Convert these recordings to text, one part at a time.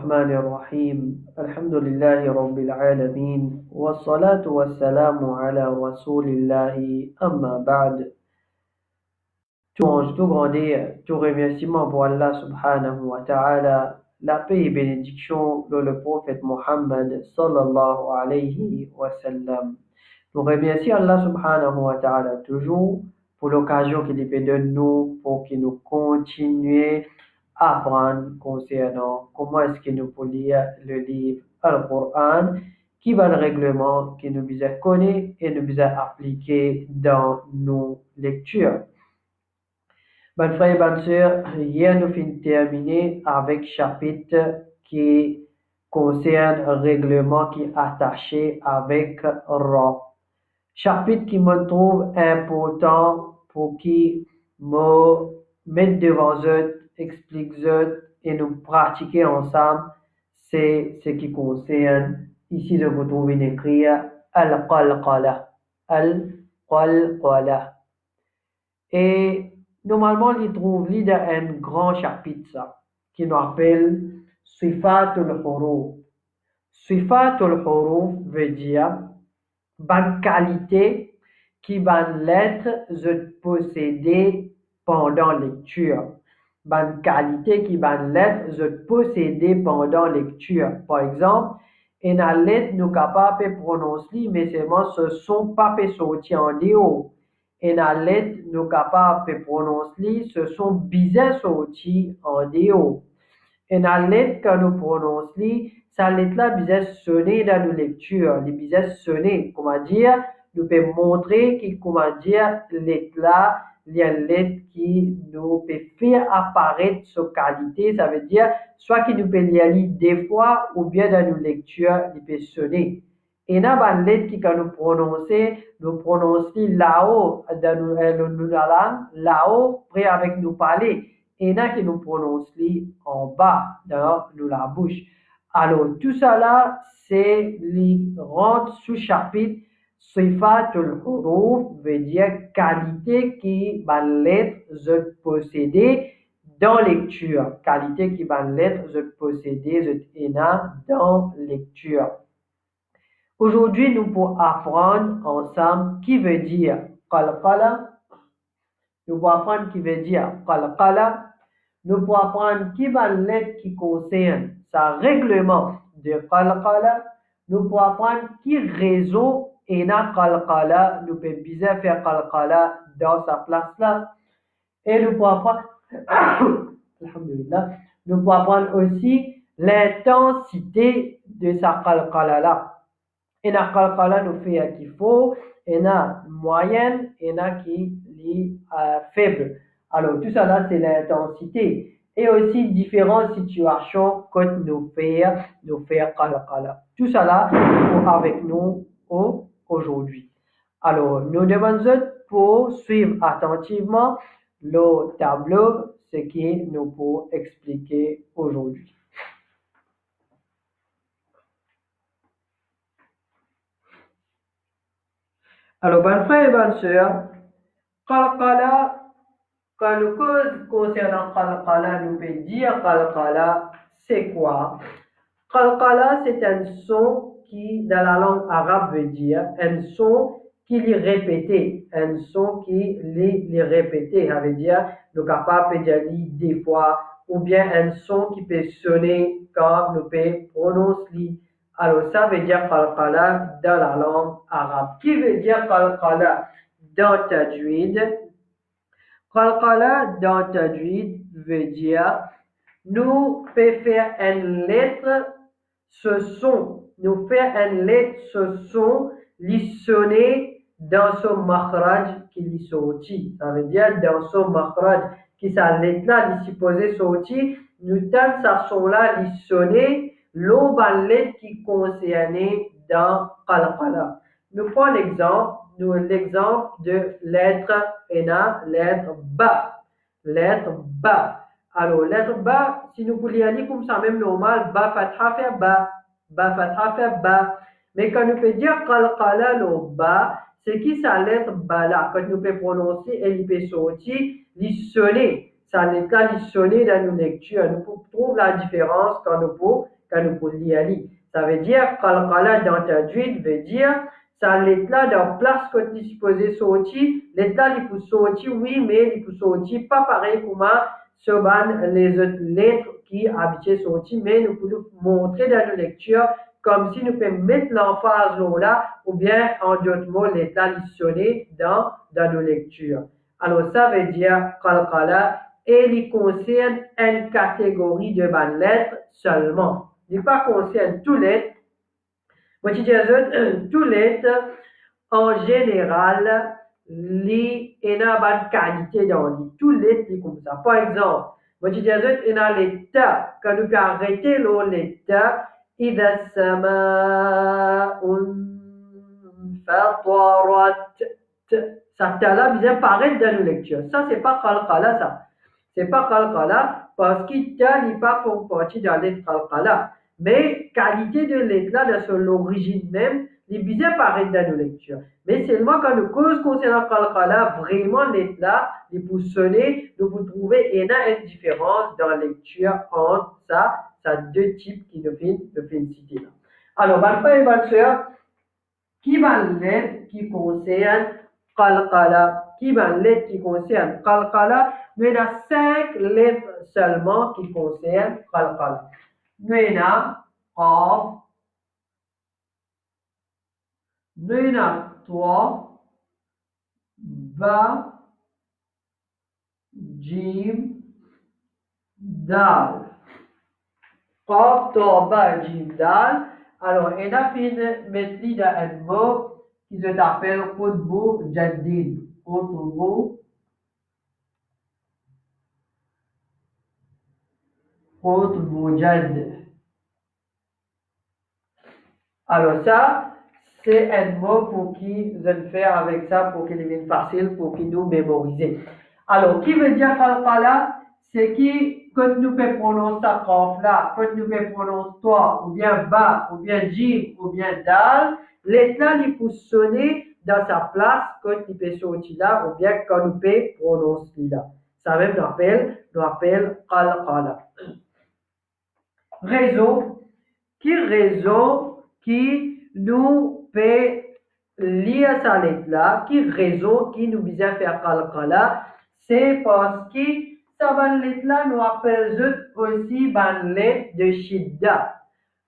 الرحمن الرحيم الحمد لله رب العالمين والصلاة والسلام على رسول الله أما بعد. Tout ange, tout grandé, tout remerciement pour Allah subhanahu wa ta'ala, la paix et bénédiction de le prophète Muhammad sallallahu alayhi wa sallam. Nous remercions Allah subhanahu wa ta'ala toujours pour l'occasion qu'il fait de nous, pour qu'il nous continue à apprendre concernant comment est-ce que nous pouvons lire le livre Al-Qur'an, qui va le règlement, qui nous vise à connaître et nous vise à appliquer dans nos lectures. Bonnes frères et bonnes sœurs, hier nous finissons terminé avec chapitre qui concerne le règlement qui est attaché avec Ra. Chapitre qui me trouve important pour qui me mettre devant eux, explique eux et nous pratiquer ensemble, c'est ce qui concerne, ici je vous trouve écrit Al-Qalqala. Al-Qalqala. Et normalement, il trouve dans un grand chapitre ça, qui nous appelle Sifatul Huruf. Sifatul Huruf veut dire bonne qualité qui va l'être je posséder pendant lecture. Bonne qualité qui va l'être je posséder pendant lecture. Par exemple, une lettre nous capable de prononcer, mais seulement ce son pas sortir en dehors. Une lettre nous capable de prononcer, ce sont bizarres sortis en dehors. Une lettre que nous prononçons, ça lettre-là bizarre sonner dans nos lectures, les bizarres sonner, comment dire, nous peut montrer que, comment dire, lettre-là, il y a une lettre qui nous peut faire apparaître sa qualité, ça veut dire, soit qu'il nous peut lire des fois, ou bien dans nos lectures, il peut sonner. Et là, une lettre qui, quand nous prononçons là-haut, dans nos langues, là-haut, prêt avec nous parler. Et là, qui nous prononce en bas, dans la bouche. Alors, tout ça là, c'est les rentre sous chapitre Sifatul Huruf, veut dire qualité qui va l'être je posséder dans lecture. Qualité qui va l'être je posséder je dans lecture. Aujourd'hui, nous pourrons apprendre ensemble qui veut dire qalqala. Nous pourrons apprendre qui veut dire qalqala. Nous pourrons apprendre qui va l'être qui concerne sa règlement de qalqala. Nous pourrons apprendre qui raison et na qalqala. Nous pouvons bien faire qalqala dans sa place là. Et nous pourrons apprendre, alhamdulillah, nous pourrons apprendre aussi l'intensité de sa qalqala là. Et na qalqala nous fait qu'il faut, et na moyenne, et na qui est faible. Alors, tout ça là, c'est l'intensité. Et aussi différentes situations que nous faire qalqala. Tout ça là, avec nous aujourd'hui. Alors, nous demandons pour suivre attentivement le tableau, ce qui nous peut expliquer aujourd'hui. Alors, bonnes frères et bonnes sœurs, qalqala, quand nous cause concernant qalqala, nous pouvons dire qalqala, c'est quoi? Qalqala, c'est un son qui, dans la langue arabe, veut dire un son qui est répété. Un son qui est répété, ça veut dire nous sommes capables de dire des fois, ou bien un son qui peut sonner quand nous pouvons prononcer. Alors, ça veut dire qalqala dans la langue arabe. Qui veut dire qalqala dans tajwid? Qalqala dans tajwid veut dire nous pouvons faire une lettre, ce son, nous faire une lettre, ce son, lui sonner dans son makhraj qui lui sortit. Ça veut dire dans son makhraj qui sa lettre là, lui supposé sortir, nous tentons sa son là, lui sonner, l'autre lettre qui concernait dans qalqala. Nous prenons l'exemple de lettre ena, lettre ba. Lettre ba. Alors, lettre ba, si nous voulions lire comme ça, même normal, ba fatha fait ba. Ba fatha fait ba. Mais quand nous pouvons dire qalqala le ba, c'est qui sa lettre ba là? Quand nous pouvons prononcer, elle peut sortir, lui sonner. Ça n'est pas lui sonner dans nos lectures. Nous pouvons trouver la différence quand nous pouvons quand nous pouvons lire. Ça veut dire, qalqala dans tajwid veut dire, ça l'est là dans place que tu es supposé sortir, l'est là, il peut sortir, oui, mais il peut sortir pas pareil comme sur les autres lettres qui habituent sortir, mais nous pouvons montrer dans nos lectures comme si nous pouvions mettre l'emphase là, ou bien en d'autres mots, l'est là, il sonner dans nos lectures. Alors, ça veut dire qalqala et il concerne une catégorie de lettres seulement. Il ne pas concerne toutes les lettres. Moi, je dis toutes les lettres, en général, il y a une qualité dans lui. Toutes les lettres, comme ça. Par exemple, moi, je dis il y a les ta. Quand nous pouvons arrêter les ta, إذا السماء انفطرت. Ça là bien paraître dans nos lectures. Ça, c'est pas qalqala, ça. C'est pas qalqala parce qu'il n'est pas font partie dans les qalqala. Mais qualité de lettre là, dans l'origine même, il est bien paraître dans nos lectures. Mais seulement quand nous cause concernant qalqala, vraiment lettre là, il peut sonner, nous pouvons trouver une différence dans la lecture entre ça deux types qui nous viennent citer là. Alors, mes frères et mes sœurs, qui va l'être qui concerne qalqala? Qui va l'être qui concerne qalqala? Nous avons 5 lettres seulement qui concernent qalqala. Nous avons qaf, nous avons 3, ba, jim, dal. Qaf, ta, ba, jim, dal. Alors, on a fait mettre dans un mot qui s'appelle Qutbu Jaddin. Qutbu Jadd. Alors, ça, c'est un mot pour qui je fais avec ça pour qu'il devienne facile, pour qu'il nous mémorise. Alors, qui veut dire qalqala? C'est qui, quand nous pouvons prononcer ça qaf là, quand nous pouvons prononcer toi, ou bien ba, ou bien jim, ou bien dal, l'état il peut sonner dans sa place quand il peut sortir là, ou bien quand nous pouvons prononcer là. Ça même nous appelle qalqala. Raison qui nous peut lire sa lettre là, qui raison qui nous vise à faire qalqala, c'est parce que ça ban lettre là nous appelle aussi ban lettre de shidda.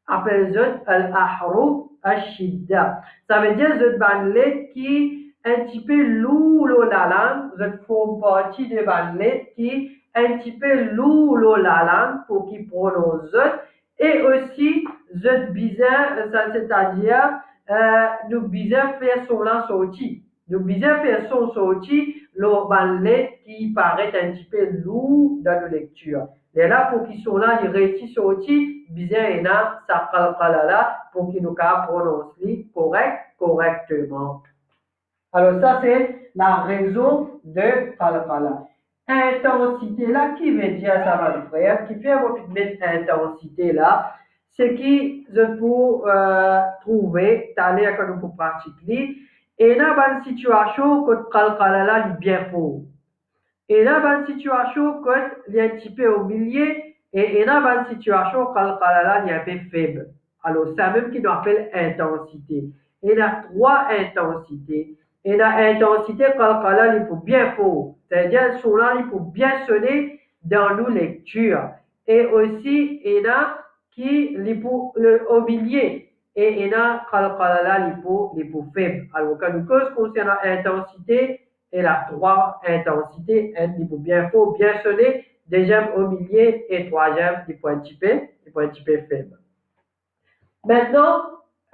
Appelle al-ahruf al-shidda. Ça veut dire zut ban lettre qui un petit peu lourd la langue, zut forme partie de ban lettre qui un petit peu lourd la langue pour qu'il prononce zut. Et aussi, zut bizarre, c'est-à-dire, nous bizarre faire son là sorti. Nous bizarre faire son sorti, le ballet qui paraît un petit peu lourd dans la lecture. Et là, pour qu'ils sont là, ils réussissent sorti, bizarre et là, ça qalqala là, pour qu'ils nous prononcent correctement. Alors ça, c'est la raison de qalqala. Intensité là, qui veut dire ça, ma frère, qui fait votre intensité là, c'est qui je peux trouver, t'aller quand nous pouvons pratiquer, et là, dans une situation que qalqala là, est bien fort. Et là, dans une situation que il est un petit peu au milieu, et là, dans une situation qalqala là, il est un peu faible. Alors, c'est même qui nous appelle intensité. Il y a 3 intensités. Et l'intensité qalqala, il faut bien fort. C'est-à-dire, cela, il faut bien sonner dans nos lectures. Et aussi, il y a qui, au milieu. Et il y a qalqala, il faut faible. Alors, quand nous cause concernant l'intensité, il y a 3 intensités. Il faut bien fort, bien sonner. Deuxième au milieu et troisième, il faut un petit peu faible. Maintenant,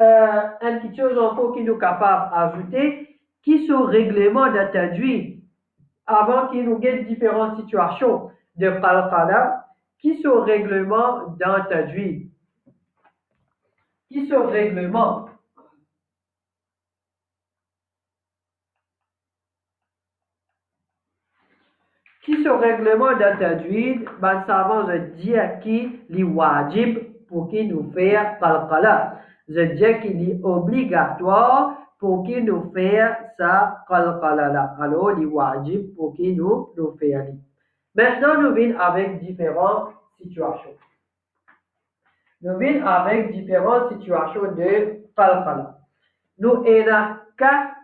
une petite chose encore qui nous est capable d'ajouter, qui sont règlements de tajwid, avant qu'il nous ait différentes situations de qalqala, qui sont règlements dans tajwid. Qui sont règlements? Qui sont règlements dans tajwid? Ben, ça va se dire qui les wajib pour qu'il nous fasse qalqala. Je dis qu'il est obligatoire pour qu'il nous fasse ça qalqala là. Alors, les wajib pour qu'il nous fasse. Maintenant, nous venons avec différentes situations. Nous venons avec différentes situations de qalqala. Nous avons quatre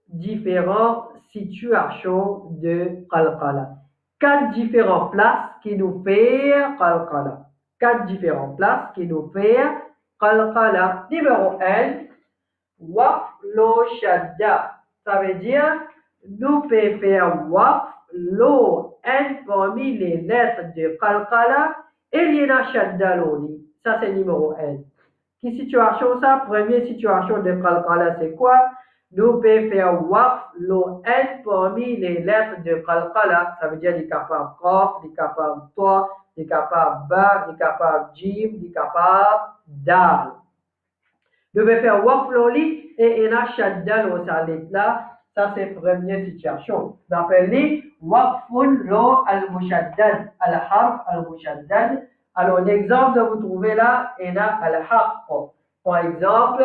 différentes situations de qalqala. Quatre différentes places qui nous font qalqala. Quatre différentes places qui nous font qalqala. Numéro 1, waqf lo shadda. Ça veut dire, nous pouvons faire waqf lo n parmi les lettres de qalqala et il y a shadda loni. Ça c'est numéro 1. Qui situation ça? Première situation de qalqala c'est quoi? Nous pouvons faire waqf lo n parmi les lettres de qalqala. Ça veut dire les capables qaf, les capables ta, les capables ba, les capables jim, les capables dal. Nous pouvons faire waqf lo li et il y a shadda lo salit là. Ça c'est première situation. D'après lui, waqfun lo al-mushaddad, al-harf al-mushaddad. Alors, l'exemple que vous trouvez là, il y a al-haqq. Par exemple,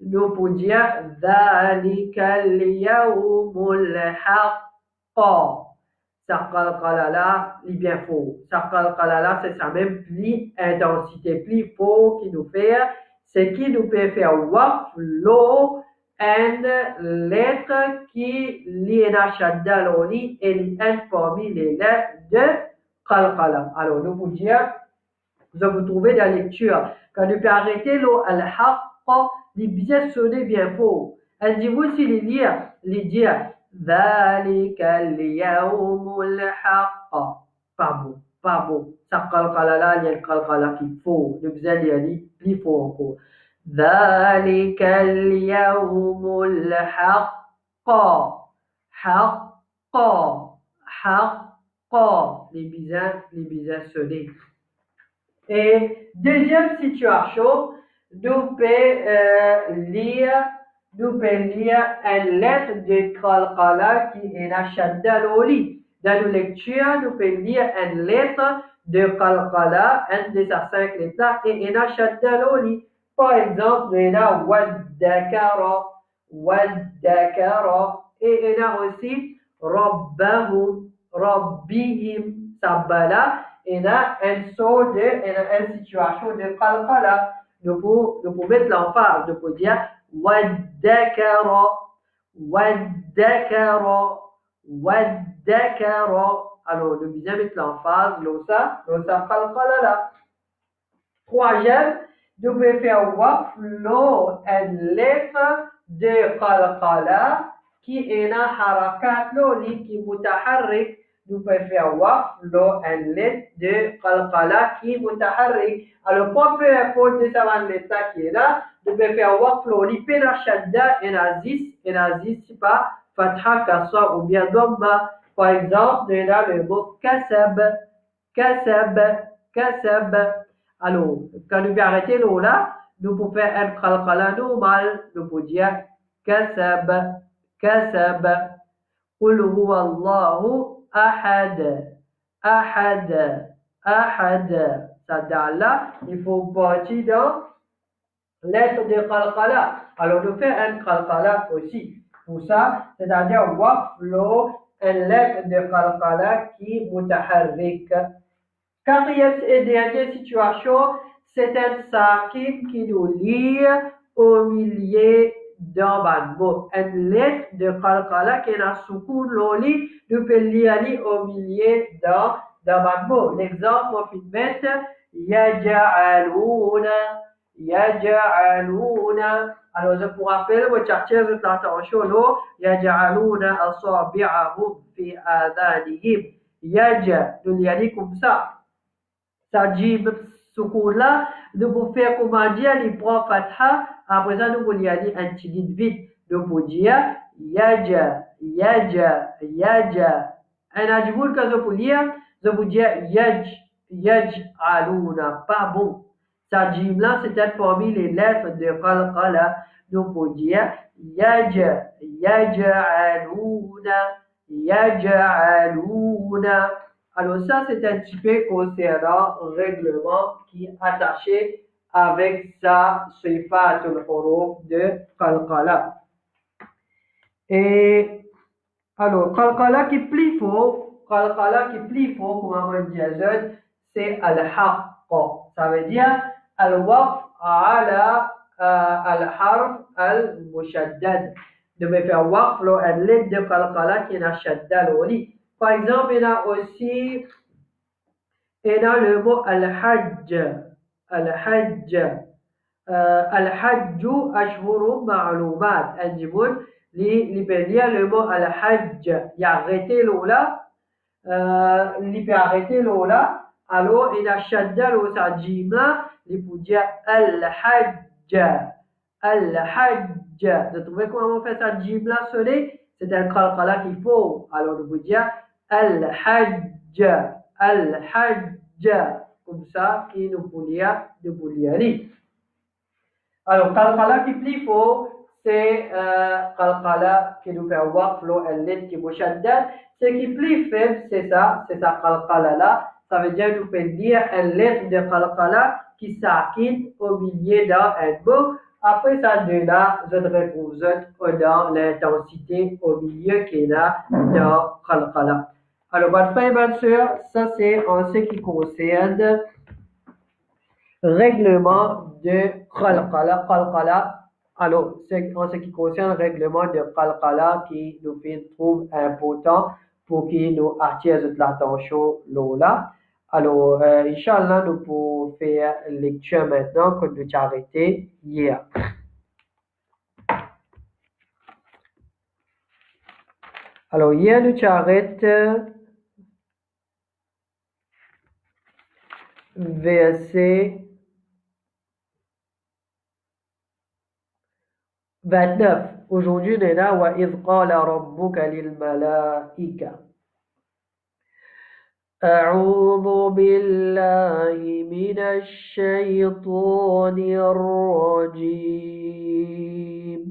nous pouvons dire dhalika al-yawmul haqq. Ça qalqala là, il est bien faux. Ça qalqala là, c'est sa même pli, intensité, pli faux qui nous fait. C'est qui nous peut faire waqf lo une lettre qui liena shadda loni et une parmi les lettres de qalqala. Alors, nous pouvons dire, vous trouvez la lecture. Quand nous pouvons arrêter l'eau al-haqq, les bien sonner bien faux. Elle dit, vous, si les dire, ذلك اليوم الحق. Pas bon, pas bon. Ça qalqala là, il y a le qalqala qui faux. Le bzel, il y a plus faux encore. ذلك اليوم الحق حق حق les bisins sonnés. Et deuxième situation, nous pouvons lire une lettre de qalqala qui est la shadda l'oli. Dans nos lectures, nous pouvons lire une lettre de qalqala, une de ces 5 lettres, et il y a shadda l'oli. Par exemple, il y a waddakara, et il y a aussi rabbahum, rabbihim, sabbala. Il y a une situation de qalqala. Nous pouvons mettre l'emphase, nous pouvons dire waddakara. Alors, nous pouvons mettre l'emphase, l'osa qalqala là. Troisième, nous pouvons faire waqf lo une lettre de qalqala qui est un harakat lo qui mutaharrik. Nous pouvons faire waqf lo une lettre de qalqala qui mutaharrik. Alors, peu importe de cette lettre qui est là, nous pouvons faire waqf lo li pena shadda en aziz, c'est pas fatha kasra ou bien dhamma. Par exemple, nous avons le mot kasab. Alors, quand nous arrêtons l'eau là, nous pouvons faire un qalqala normal. Nous pouvons dire kasab. Qul huwa Allahu ahad. Ça donne là, il faut partir dans lettre de qalqala. Alors, nous faisons un qalqala aussi. Pour ça, c'est-à-dire waqf lo, une lettre de qalqala qui mutaharrik. Quatrième et dernière situation, c'est un sakin qui nous lie au milieu d'un mot. Une lettre de qalqala qui est un soukoun loli, nous pouvons lire au milieu d'un mot. L'exemple, on peut mettre yaj'aluna. Alors, je vous rappelle, vous cherchez l'attention, yaj'aluna asabi'ahum fi adhanihim. Nous lire comme ça. Ça jib soukoun là, nous pouvons faire comment dire, il prend fatha, après ça nous pouvons lire un petit vite. Nous pouvons dire yaja. Un adjoul que je peux lire, je peux dire yaj'aluna, pas bon. Ça jib là, c'est peut-être parmi les lettres de qalqala. Nous pouvons dire yaj'aluna. Alors ça, c'est un petit peu concernant un règlement qui est attaché avec sa sifatul huruf de qalqala. Et alors, qalqala qui est plus faux, comme on dit, c'est al-haqq. Ça veut dire الوقف على الحرف المشدد. Nous devons faire waqf à l'aide de qalqala qui est shaddal au lit. Par exemple, il y a aussi le mot al-hajj. Al-hajj. Al-hajj ashhurun ma'lumat. Al-jibun, li peut dire le mot al-hajj. Il y a arrêté l'ola. Il peut arrêter l'ola. Alors, il y a shaddal au sa jimla. Il peut dire al-hajj. Al-hajj. Vous trouvez comment on fait ça jimla sonner? C'est un qalqala qu'il faut. Alors, on peut dire al-hajj. Al-hajj. Comme ça, il nous peut lire de Bouliali. Alors, qalqala qui plie faux, c'est qalqala qui nous fait waqf l'eau al-lid qui mushaddad. Ce qui plie faible, c'est ça qalqala là. Ça veut dire nous peut dire un lettre de qalqala qui s'acquitte au milieu d'un mot. Après ça, de là, je retrouve dans l'intensité au milieu qui est là dans qalqala. Alors, bonne frère et bonne sœur, ça c'est en ce qui concerne règlement de qalqala. Alors, c'est en ce qui concerne le règlement de qalqala qui nous trouve important pour qu'il nous attire l'attention là. Alors, Inch'Allah, nous pouvons faire lecture maintenant que nous avons arrêté hier. Alors, hier, nous avons verset 29. Aujourd'hui, nous avons wa idh qala rabbuka lil malaika. أعوذ بالله من الشيطان الرجيم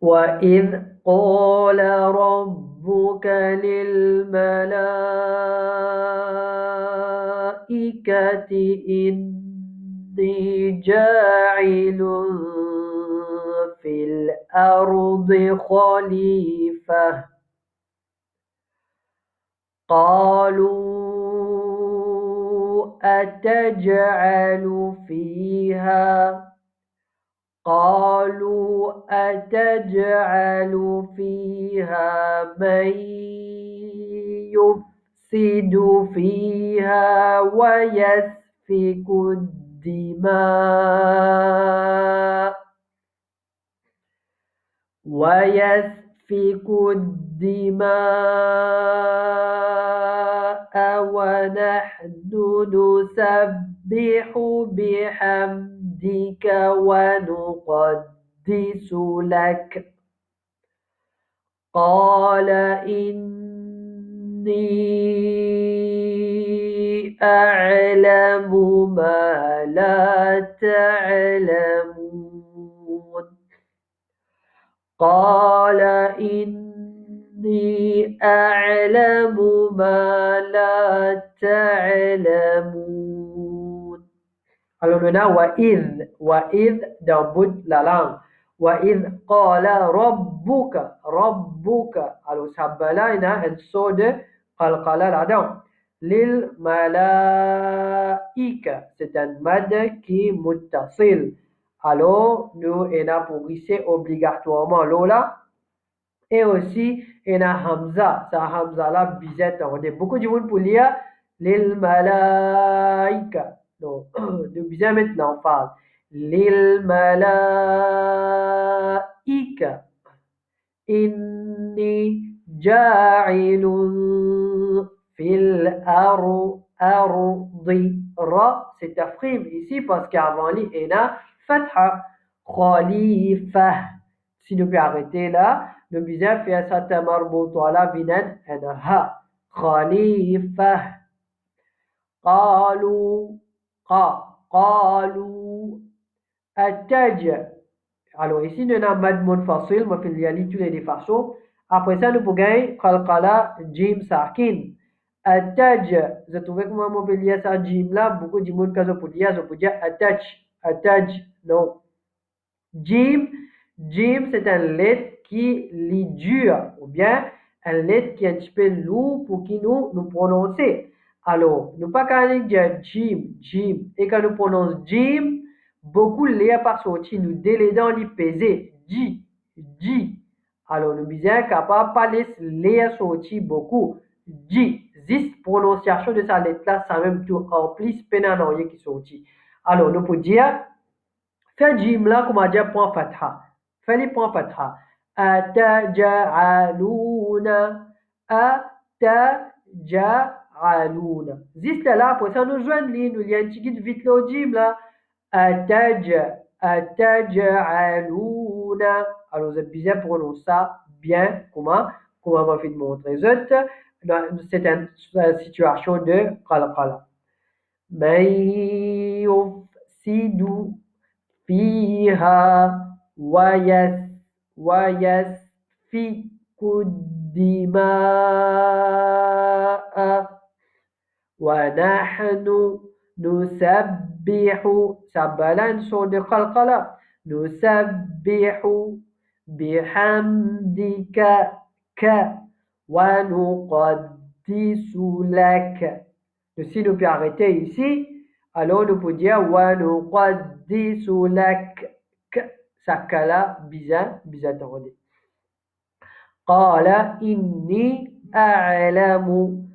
وإذ قال ربك للملائكة إني جاعل في الأرض خليفة قالوا أتجعل فيها من يفسد فيها ويسفك الدماء ونحن نسبح بحمدك ونقدس لك قال إني أعلم ما لا تعلمون قال إني أعلم ما لا تعلمون. Alors on a wa'idh dans bout de la langue. Wa'idh qala rabbuka. Alors sabbala, il y a un son de qalqala là-dedans. Lil malaika, c'est un mad qui est muttasil. Alors, nous, on a pour ici obligatoirement l'ola. Et aussi, on a hamza. Ça, hamza là, bizette. On a beaucoup de monde pour lire lil malaika. Donc, nous bien maintenant, on parle. Lil malaika. Inni ja'ilun fil ardi. Ra, c'est tafrim ici parce qu'avant lui, on a fatha. Khalifa. Si nous pouvons arrêter là, nous pouvons faire ça tamarbuta là, binan, un ha. Khalifa. Qalu. Attaj. Alors ici, nous avons mad munfasil, ma fil yali tous les façons. Après ça, nous pouvons gagner qalqala jim sakin. Attaj. Vous trouvez comment on peut lire ça jim là? Beaucoup de monde quand on peut dire attach. Non. Jim, c'est un lettre qui est dur, ou bien un lettre qui est un petit peu lourd pour qui nous prononcer. Alors, nous pas qu'à dire Jim, Jim. Et quand nous prononçons Jim, beaucoup l'air pas sorti, nous délédons les peser. J, J. Alors, nous bien capable de parler l'air sorti beaucoup. J. Juste prononciation de sa lettre là, ça même tout en plus peine qui sorti. Alors, nous pouvons dire, fais Jim là, comment dire, point fatha. Fais les points fatha. Ataja'aluna. Ataja'aluna. Juste là, après ça, nous joignons les, nous lions un petit guide vite l'audible là. Ataja'aluna. Alors, vous êtes bien prononcer ça bien. Comment on va faire de montrer? C'est une situation de qalqala. من يفسد فيها ويسفك الدماء ونحن نسبح سبلان صوت قلقلة نسبح بحمدك ونقدس لك. Si nous pouvons arrêter ici, alors nous pouvons dire wa nuqaddisu lak. Sakala biza tarode. Qala inni a'lamu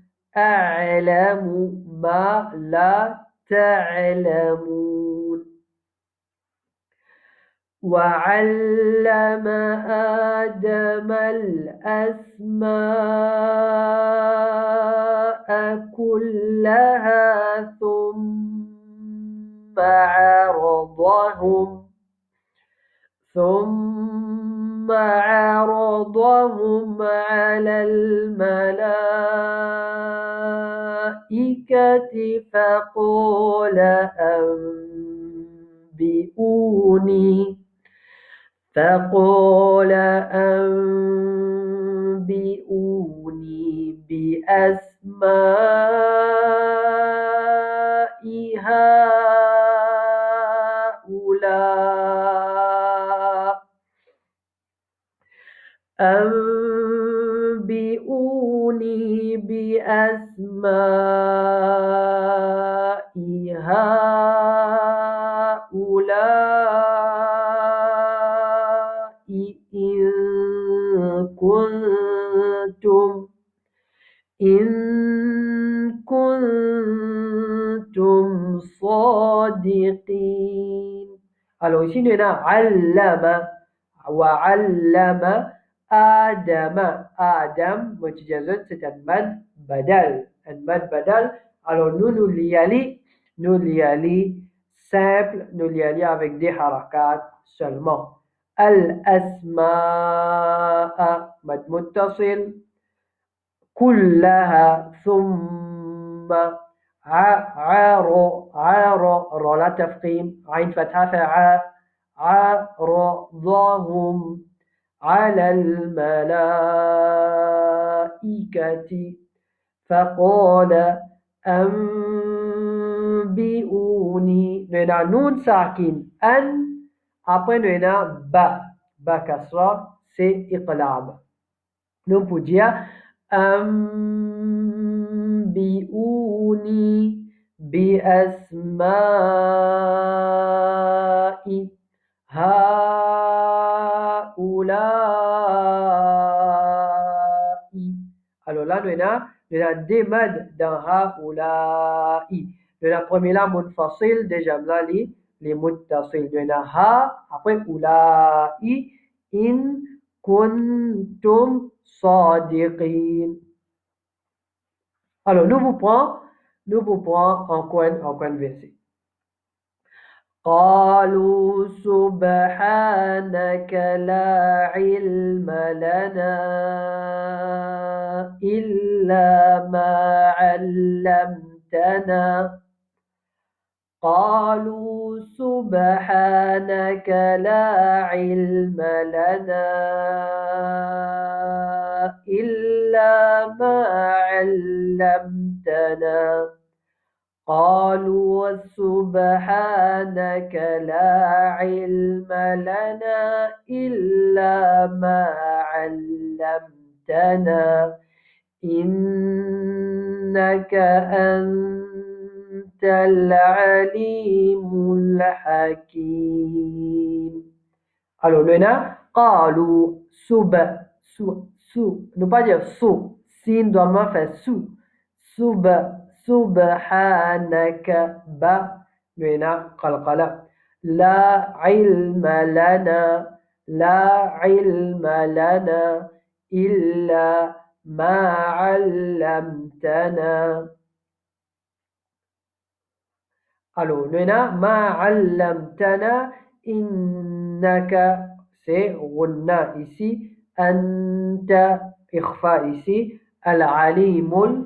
ma la ta'lamun. وعلم آدم الأسماء كلها ثم عرضهم على الملائكة فقال أنبئوني بأسماء هؤلاء أنبئوني بأسماء هؤلاء إن كنتم صادقين. Alors ici nous avons allama wa allama Adam, mutijazun, c'est un mad badal. Alors nous l'y allons simple, nous l'y allons avec des harakat seulement. Al-asma'a mad muttasil كلها ثم را لا تفخيم عين فتحة عرضهم على الملائكة فقال أنبئوني. نونا نون ساكن أن après نونا ba kasra c'est iqlab. Nous pouvons dire أنبئوني بأسماء هؤلاء. Alors là, nous avons des mads dans هؤلاء. Nous avons premier là, munfasil, déjà là, les muttasil. Nous avons ha, après أولئك إن كنتم صادقين. Alors, nous vous prenons en coin verset. قالوا سبحانك لا علم لنا إلا ما علمتنا. قالوا سبحانك لا علم لنا إلا ما علمتنا. قالوا سبحانك لا علم لنا إلا ما علمتنا إنك إنك أنت العليم الحكيم. Alors, le na, قالوا ne pas dire sou, sin doit faire sou, sub, subhanaka, ba, le na, qalqala, la ilma lana, la ilma lana, illa ma allamtana. Alors, le na, ma allamtana, innaka, c'est ghunna ici, anta, ikhfa ici, al-alimul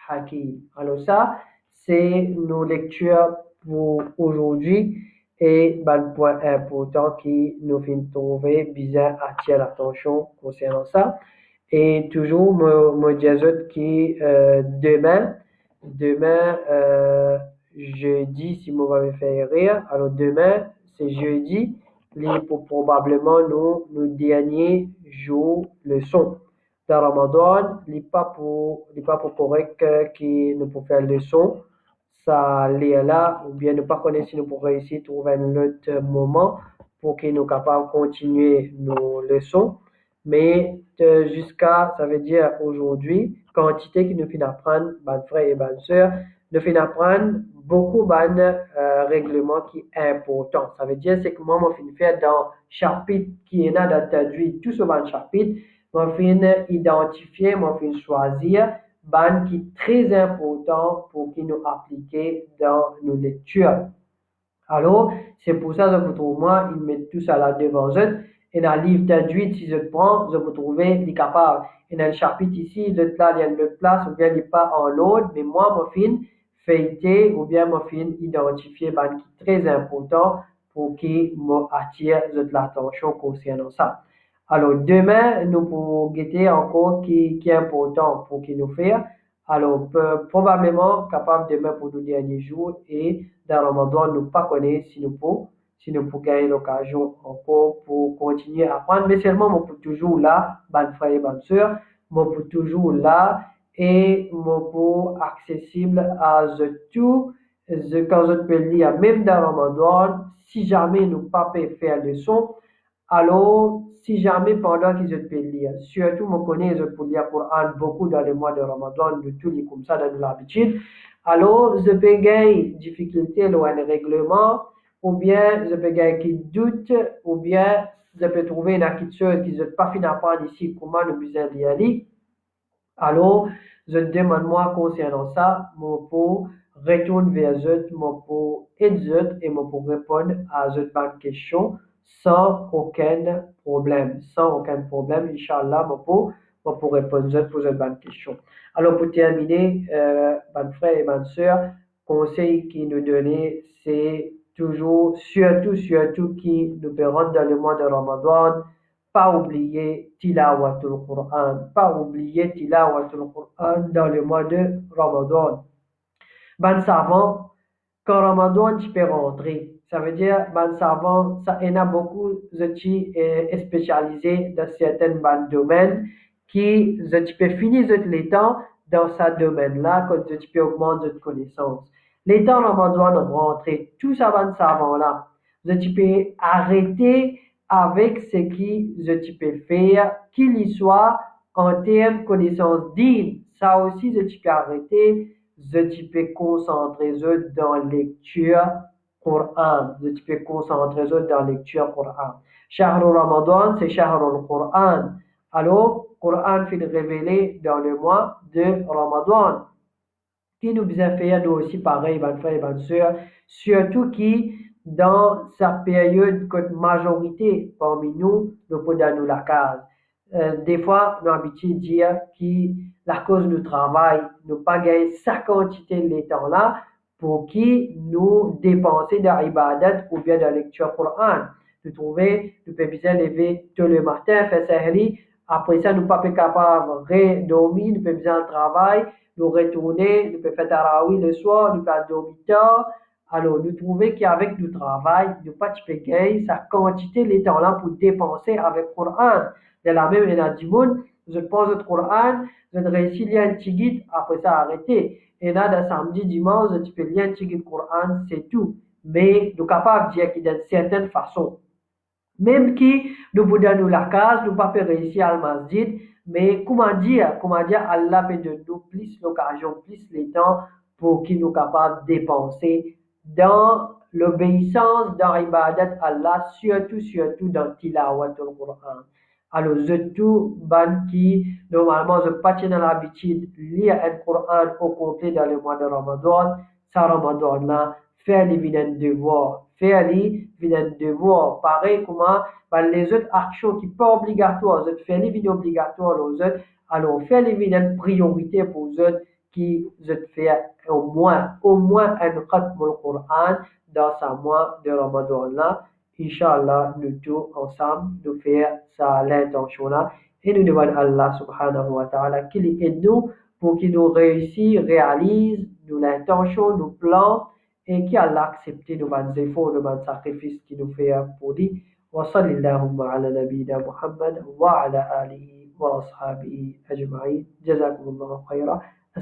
hakim. Alors ça, c'est nos lectures pour aujourd'hui et le point important qui nous fait trouver bizarre attirer l'attention concernant ça. Et toujours, me dire qui demain, jeudi, si vous m'avez fait rire, alors demain, c'est jeudi, pour probablement nous dernier jour leçon. Dans Ramadan, il n'est pas pour correct qui nous pour faire leçon. Ça l'est là, ou bien ne pas connaître si nous pourrons réussir à trouver un autre moment pour que nous soyons capables de continuer nos leçons. Mais jusqu'à, ça veut dire aujourd'hui, quantité qui nous fait apprendre, ben frères et ben sœurs, nous fait apprendre beaucoup de règlements qui sont importants. Ça veut dire c'est que moi, je faire dans chapitre qui est là, dans traduit tout ce chapitre, je vais identifier, je vais choisir ban qui est très important pour qu'il nous appliquer dans nos lectures. Alors, c'est pour ça que pour moi, ils mettent tout ça là devant eux. Et dans le livre traduit, si je prends, je peux trouver les capables. Et dans le chapitre ici, l'autre là, il y a une autre place, ou bien il n'est pas en l'autre, mais moi, mon fin, feuilleter, ou bien mon fin, identifier, ban qui est très important pour qu'il m'attire l'attention concernant ça. Alors, demain, nous pourrons guetter encore qui est important pour qu'il nous fasse. Alors, probablement capable demain pour nos derniers jours et dans le Ramadan, nous pas connaître si nous pouvons gagner l'occasion encore pour continuer à apprendre. Mais seulement, on peut toujours là, bonne frère et bonne sœur, on peut toujours là et on peut accessible à tout, quand je peux lire, même dans le Ramadan, si jamais nous pas faire leçon, alors, si jamais pendant que je peux lire, surtout je connais, je peux lire Coran beaucoup dans le mois de Ramadan, de tous les comme ça dans l'habitude, alors je peux gagner difficulté dans un règlement, ou bien je peux gagner doute, ou bien je peux trouver une inquiétude qui ne pas fini d'apprendre ici comment nous besoin d'y aller. Alors, je demande moi concernant ça, je peux retourner vers eux, je peux aider eux et je peux répondre à cette question sans aucun problème. Sans aucun problème, Inch'Allah, je peux répondre pour cette bonne question. Alors, pour terminer, mes frères et mes sœurs, conseil qui nous donnait, c'est toujours, surtout qui nous peut rendre dans le mois de Ramadan, pas oublier Tilawatul Quran, pas oublier Tilawatul Quran dans le mois de Ramadan. Ben savant, quand Ramadan tu peux rentrer, ça veut dire ben savant, ça il y en a beaucoup qui est spécialisé dans certains domaines qui tu peux finir les temps dans ce domaine-là quand tu peux augmenter tes connaissances. Les temps Ramadan rentrer, tout ça ben savant-là, tu peux arrêter avec ce qui tu peux faire, qu'il y soit en termes de connaissances dignes. Ça aussi, tu peux arrêter, tu peux concentrer dans la lecture Coran. Tu peux concentrer dans la lecture Coran. Shahrul Ramadan, c'est Shahrul Coran. Alors, Coran fait révéler dans le mois de Ramadan. Qui nous besoin faire nous aussi pareil, bonne frère et bonne sœur, surtout qui dans sa période que majorité parmi nous peut dans nous la case. Des fois, nous habituons à dire que la cause du travail, nous pas gagner sa quantité de temps là pour qui nous dépenser dans l'ibadat ou bien dans la lecture Coran. Nous trouver, nous pouvons bien lever tout le matin, faire sahri, après ça, nous pas capable de dormir, nous pouvons bien travailler, nous retourner, nous pouvons faire tarawih le soir, nous pouvons dormir tard. Alors, nous trouvons qu'avec le travail, nous pas gagner sa quantité de temps là pour dépenser avec le Coran. De la même, il y a du monde je pose le Coran, je réussis lire un petit guide, après ça arrêter. Et là, de samedi, dimanche, tu peux lire un petit guide Coran, c'est tout. Mais nous sommes capables de dire qu'il y a d'une certaine façon. Même qui nous pouvons nous la case, nous pas réussir à le masjid, mais comment dire, Allah peut de nous plus l'occasion, plus les temps pour qu'il nous capable de dépenser dans l'obéissance, dans l'ibadat Allah, surtout dans tilawatul Quran. Alors, surtout, ban qui, normalement, je pas dans l'habitude de lire un Coran au complet dans le mois de Ramadan, ça Ramadan là, faire les devoirs, faire les devoirs, pareil comment ben, les autres actions qui pas obligatoires, les autres faire les vidéos obligatoires aux autres, alors faire les priorités pour les autres qui autres faire au moins un khatm al-Qur'an dans ce mois de Ramadan là. Inch'Allah, nous tous ensemble, nous faire ça l'intention là et nous demandons à Allah subhanahu wa ta'ala qu'il aide nous pour qu'il nous réussisse, réalise nous l'intention, nos plans et qui Allah accepte nos efforts, nos sacrifices qu'il nous fait pour lui. وصل اللهم على نبينا محمد وعلى آله وأصحابه أجمعين جزاكم الله خيرا